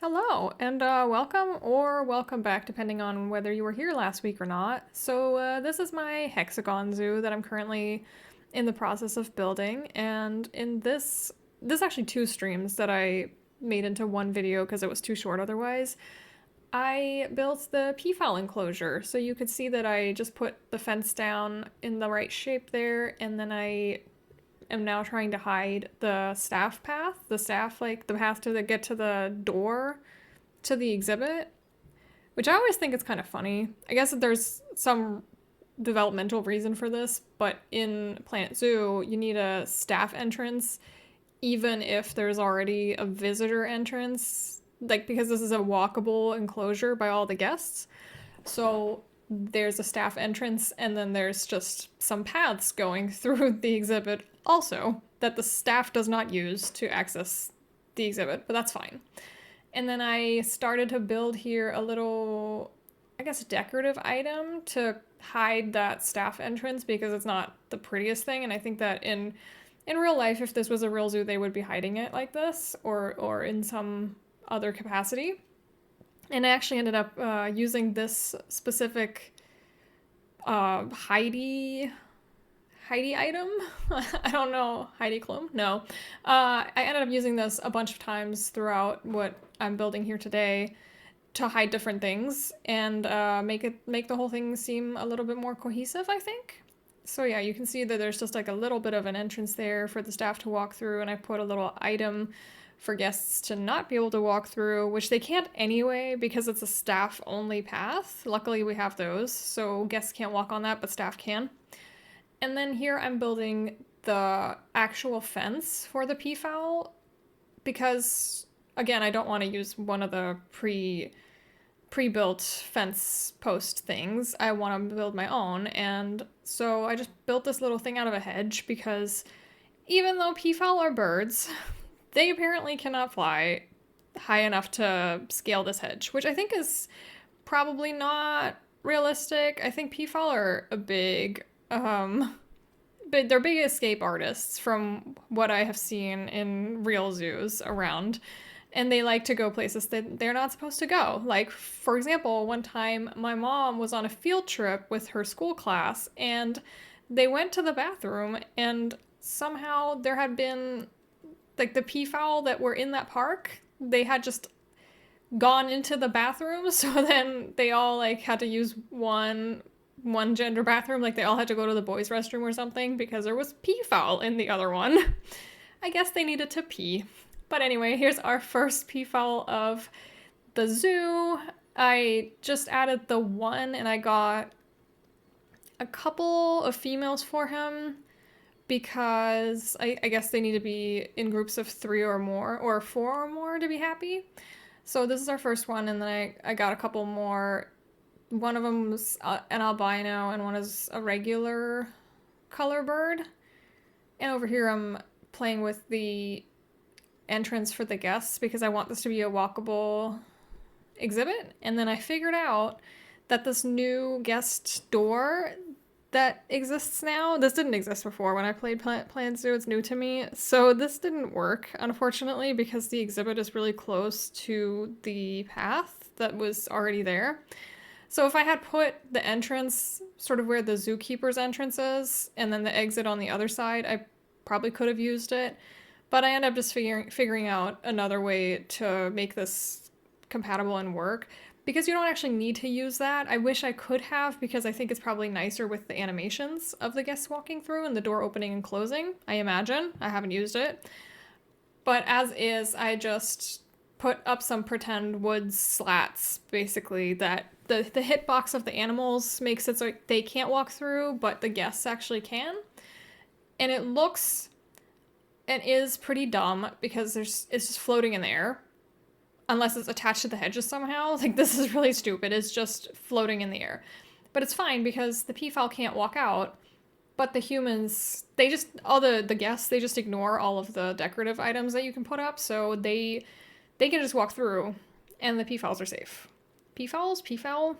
Hello, and welcome back, depending on whether you were here last week or not. This is my Hexagon zoo that I'm currently in the process of building, and in this actually two streams that I made into one video because it was too short otherwise. I built the Peafowl Enclosure, so you could see that I just put the fence down in the right shape there, and then I am now trying to hide the staff path, like the path to get to the door to the exhibit, which I always think is kind of funny. I guess that there's some developmental reason for this, but in Planet Zoo, you need a staff entrance even if there's already a visitor entrance, like because this is a walkable enclosure by all the guests. So there's a staff entrance, and then there's just some paths going through the exhibit also that the staff does not use to access the exhibit, but that's fine. And then I started to build here a little, I guess, decorative item to hide that staff entrance because it's not the prettiest thing. And I think that in real life, if this was a real zoo, they would be hiding it like this or in some other capacity. And I actually ended up using this specific Heidi item. I don't know, Heidi Klum? No. I ended up using this a bunch of times throughout what I'm building here today to hide different things and make the whole thing seem a little bit more cohesive, I think. So yeah, you can see that there's just like a little bit of an entrance there for the staff to walk through, and I put a little item for guests to not be able to walk through, which they can't anyway because it's a staff only path. Luckily we have those, so guests can't walk on that, but staff can. And then here I'm building the actual fence for the peafowl because, again, I don't want to use one of the pre-built fence post things. I want to build my own, and so I just built this little thing out of a hedge because even though peafowl are birds, they apparently cannot fly high enough to scale this hedge, which I think is probably not realistic. I think peafowl are a big but they're big escape artists from what I have seen in real zoos around. And they like to go places that they're not supposed to go. Like, for example, one time my mom was on a field trip with her school class and they went to the bathroom, and somehow there had been, like, the peafowl that were in that park, they had just gone into the bathroom. So then they all, like, had to use one gender bathroom, like they all had to go to the boys' restroom or something because there was peafowl in the other one. I guess they needed to pee. But anyway, here's our first peafowl of the zoo. I just added the one, and I got a couple of females for him because I guess they need to be in groups of 3 or more, or 4 or more to be happy. So this is our first one, and then I got a couple more. One of them's an albino, and one is a regular color bird. And over here I'm playing with the entrance for the guests because I want this to be a walkable exhibit. And then I figured out that this new guest door that exists now, this didn't exist before when I played Planet Zoo. It's new to me. So this didn't work, unfortunately, because the exhibit is really close to the path that was already there. So if I had put the entrance sort of where the zookeeper's entrance is, and then the exit on the other side, I probably could have used it. But I ended up just figuring out another way to make this compatible and work, because you don't actually need to use that. I wish I could have, because I think it's probably nicer with the animations of the guests walking through and the door opening and closing, I imagine. I haven't used it. But as is, I just put up some pretend wood slats, basically, that the hitbox of the animals makes it so they can't walk through, but the guests actually can. And it looks and is pretty dumb because it's just floating in the air. Unless it's attached to the hedges somehow. Like, this is really stupid. It's just floating in the air. But it's fine because the peafowl can't walk out. But the humans, all the guests, they just ignore all of the decorative items that you can put up. So they can just walk through, and the peafowls are safe. Peafowl?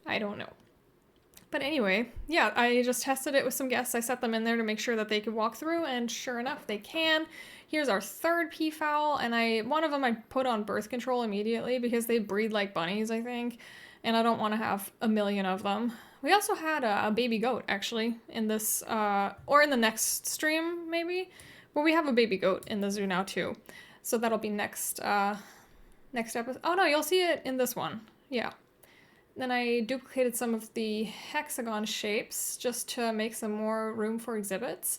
I don't know. But anyway, yeah, I just tested it with some guests. I set them in there to make sure that they could walk through, and sure enough, they can. Here's our third peafowl, and one of them I put on birth control immediately because they breed like bunnies, I think, and I don't want to have a million of them. We also had a baby goat, actually, in this, or in the next stream, maybe. Well, we have a baby goat in the zoo now, too. So that'll be next episode. Oh, no, you'll see it in this one. Yeah. Then I duplicated some of the hexagon shapes just to make some more room for exhibits.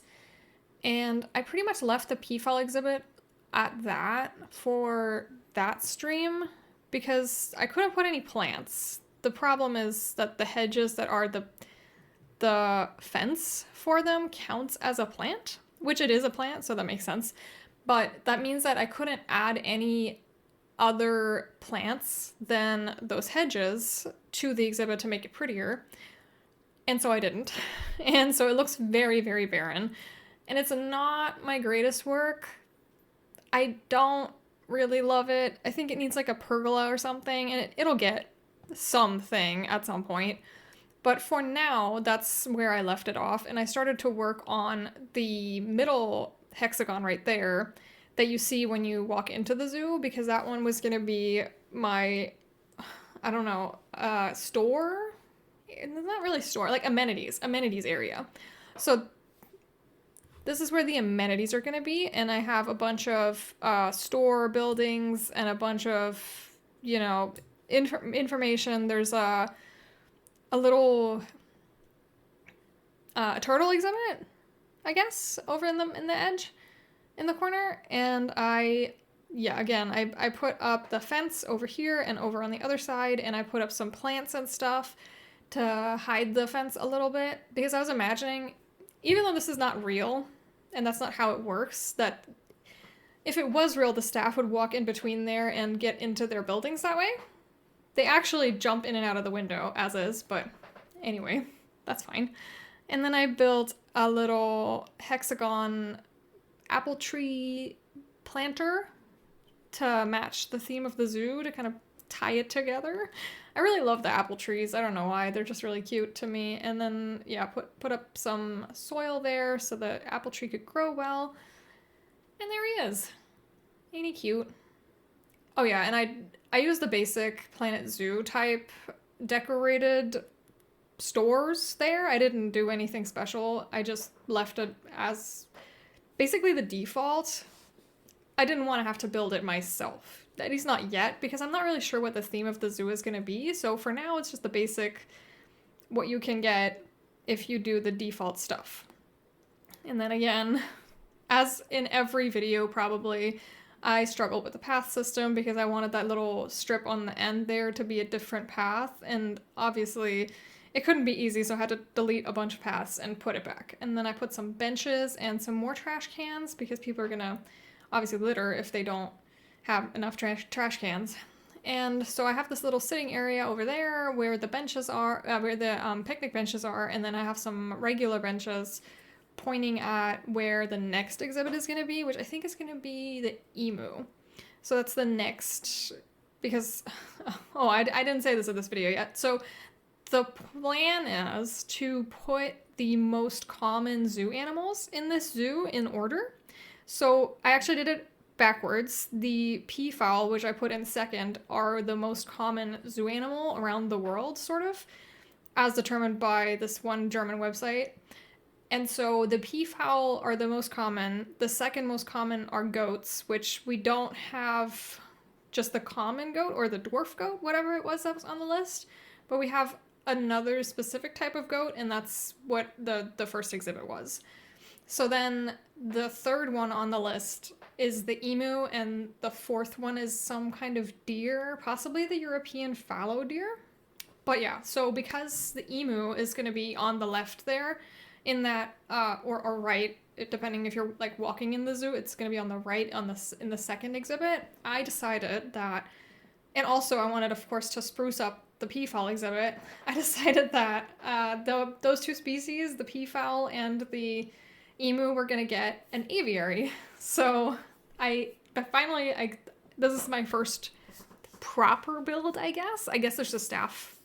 And I pretty much left the peafowl exhibit at that for that stream because I couldn't put any plants. The problem is that the hedges that are the fence for them counts as a plant, which it is a plant, so that makes sense. But that means that I couldn't add any other plants than those hedges to the exhibit to make it prettier. And so I didn't. And so it looks very, very barren. And it's not my greatest work. I don't really love it. I think it needs like a pergola or something, and it'll get something at some point. But for now, that's where I left it off. And I started to work on the middle hexagon right there that you see when you walk into the zoo, because that one was going to be my, I don't know, store? It's not really store, like amenities area. So this is where the amenities are going to be, and I have a bunch of store buildings and a bunch of, information. There's a little turtle exhibit, I guess, over in the edge. In the corner, and I put up the fence over here and over on the other side, and I put up some plants and stuff to hide the fence a little bit, because I was imagining, even though this is not real, and that's not how it works, that if it was real, the staff would walk in between there and get into their buildings that way. They actually jump in and out of the window, as is, but anyway, that's fine. And then I built a little hexagon apple tree planter to match the theme of the zoo, to kind of tie it together. I really love the apple trees. I don't know why. They're just really cute to me. And then, yeah, put up some soil there so the apple tree could grow well. And there he is. Ain't he cute? Oh yeah, and I used the basic Planet Zoo type decorated stores there. I didn't do anything special. I just left it as basically the default. I didn't want to have to build it myself. At least not yet, because I'm not really sure what the theme of the zoo is going to be. So for now, it's just the basic, what you can get if you do the default stuff. And then again, as in every video probably, I struggled with the path system because I wanted that little strip on the end there to be a different path. And obviously it couldn't be easy, so I had to delete a bunch of paths and put it back. And then I put some benches and some more trash cans because people are gonna obviously litter if they don't have enough trash cans. And so I have this little sitting area over there where the benches are, where the picnic benches are, and then I have some regular benches pointing at where the next exhibit is going to be, which I think is going to be the emu. So that's the next, because, I didn't say this in this video yet. So the plan is to put the most common zoo animals in this zoo in order. So I actually did it backwards. The peafowl, which I put in second, are the most common zoo animal around the world, sort of, as determined by this one German website. And so the peafowl are the most common. The second most common are goats, which we don't have just the common goat or the dwarf goat, whatever it was that was on the list, but we have another specific type of goat, and that's what the first exhibit was. So then the third one on the list is the emu, and the fourth one is some kind of deer, possibly the European fallow deer. But yeah, so because the emu is going to be on the left there, in that, or right, depending if you're like walking in the zoo, it's going to be on the right in the second exhibit. I decided that, and also I wanted, of course, to spruce up the peafowl exhibit. I decided that those two species, the peafowl and the emu, were going to get an aviary. So this is my first proper build, I guess. I guess there's a staff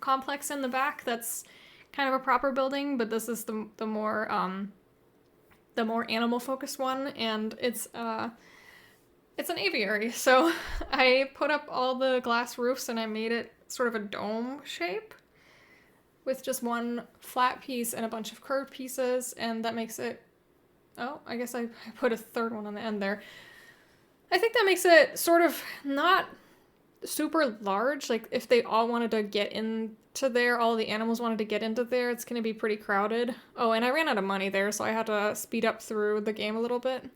complex in the back that's kind of a proper building, but this is the more animal focused one, and it's an aviary. So I put up all the glass roofs and I made it sort of a dome shape with just one flat piece and a bunch of curved pieces, and that makes it, oh, I guess I put a third one on the end there. I think that makes it sort of not super large. Like if they all wanted to get into there, all the animals wanted to get into there, it's going to be pretty crowded. Oh, and I ran out of money there, so I had to speed up through the game a little bit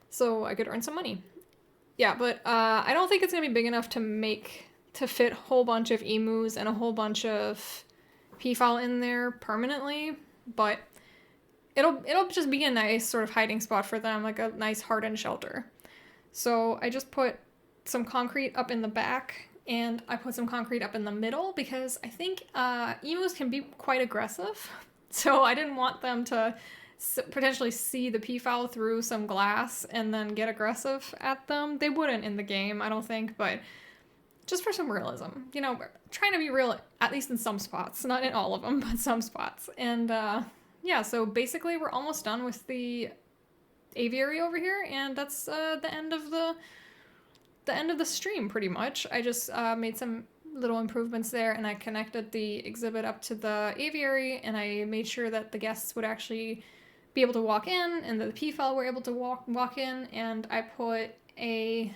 so I could earn some money. Yeah, but I don't think it's going to be big enough to fit a whole bunch of emus and a whole bunch of peafowl in there permanently, but it'll just be a nice sort of hiding spot for them, like a nice hardened shelter. So I just put some concrete up in the back, and I put some concrete up in the middle because I think emus can be quite aggressive. So I didn't want them to potentially see the peafowl through some glass and then get aggressive at them. They wouldn't in the game, I don't think, but just for some realism. You know, trying to be real, at least in some spots. Not in all of them, but some spots. And yeah, so basically we're almost done with the aviary over here, and that's the end of the stream pretty much. I just made some little improvements there, and I connected the exhibit up to the aviary, and I made sure that the guests would actually be able to walk in, and the peafowl were able to walk in, and I put a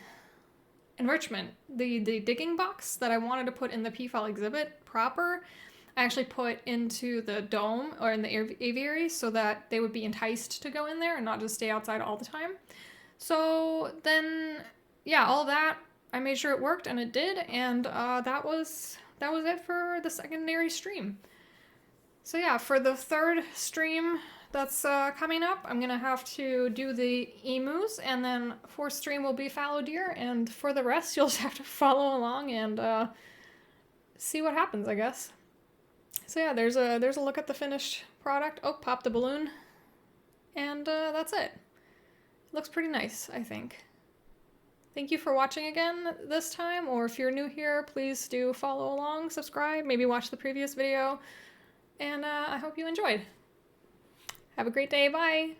enrichment, the digging box that I wanted to put in the peafowl exhibit proper, I actually put into the dome or in the aviary so that they would be enticed to go in there and not just stay outside all the time. So then, yeah, all that, I made sure it worked, and it did, and that was it for the secondary stream. So yeah, for the third stream that's coming up, I'm gonna have to do the emus, and then fourth stream will be fallow deer, and for the rest, you'll just have to follow along and see what happens, I guess. So yeah, there's a look at the finished product. Oh, pop the balloon. And that's it. Looks pretty nice, I think. Thank you for watching again this time, or if you're new here, please do follow along, subscribe, maybe watch the previous video, and I hope you enjoyed. Have a great day, bye!